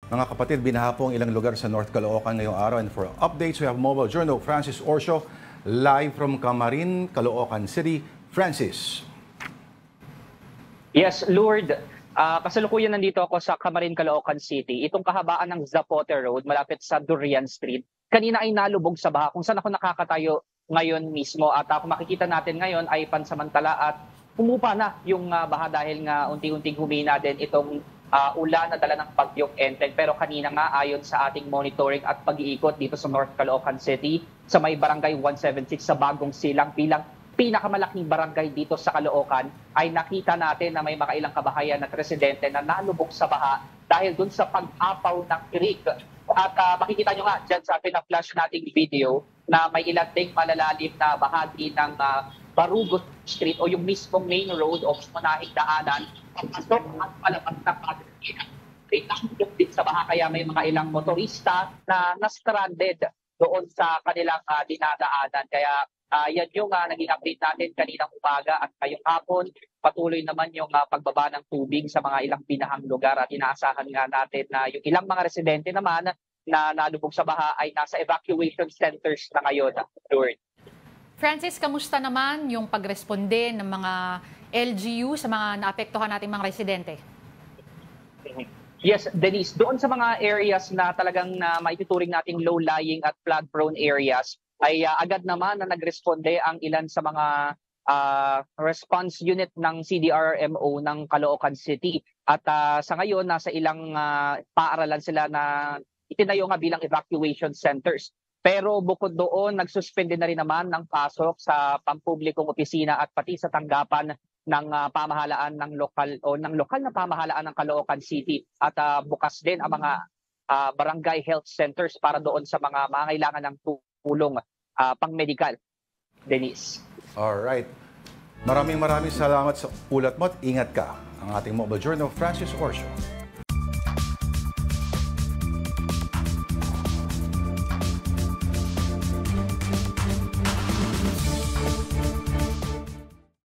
Mga kapatid, binaha po ang ilang lugar sa North Caloocan ngayong araw. And for updates, we have Mobile Journal Francis Orsio live from Camarin, Caloocan City. Francis. Yes, Lord. Kasalukuyan nandito ako sa Camarin, Caloocan City. Itong kahabaan ng Zapote Road malapit sa Durian Street. Kanina ay nalubog sa baha kung saan ako nakakatayo ngayon mismo. At kung makikita natin ngayon ay pansamantala at pumupa na yung baha dahil nga unti-unting humina din itong ulan na dala ng bagyong Enteng. Pero kanina nga ayon sa ating monitoring at pag-iikot dito sa North Caloocan City sa may barangay 176 sa Bagong Silang bilang pinakamalaking barangay dito sa Caloocan ay nakita natin na may mga ilang kabahayan at residente na nalubog sa baha dahil dun sa pag-apaw ng creek. At makikita nyo nga dyan sa pina-flash nating video na may ilang ding malalalim na bahagi ng Barugo Street o yung mismong main road o manahing daanan papasok at palabas ng pagkakita. Nahulog din sa baha kaya may mga ilang motorista na na-stranded doon sa kanilang dinadaanan. Kaya yan yung naging update natin kaninang umaga at ngayong hapon. Patuloy naman yung pagbaba ng tubig sa mga ilang binahang lugar at inaasahan nga natin na yung ilang mga residente naman na nalubog sa baha ay nasa evacuation centers na ngayon. Lord. Francis, kamusta naman yung pagresponde ng mga LGU sa mga naapektuhan nating mga residente? Yes, Denise. Doon sa mga areas na talagang maituturing nating low-lying at flood-prone areas, ay agad naman na nagresponde ang ilan sa mga response unit ng CDRMO ng Caloocan City. At sa ngayon, nasa ilang paaralan sila na itinayo nga bilang evacuation centers. Pero bukod doon, nagsuspende na rin naman ng pasok sa pampublikong opisina at pati sa tanggapan ng pamahalaan ng lokal na pamahalaan ng Caloocan City. At bukas din ang mga barangay health centers para doon sa mga mangailangan ng tulong pang-medical. Denise. Alright. Maraming salamat sa ulat mo at ingat ka. Ang ating Mobile Journal, Francis Orsio.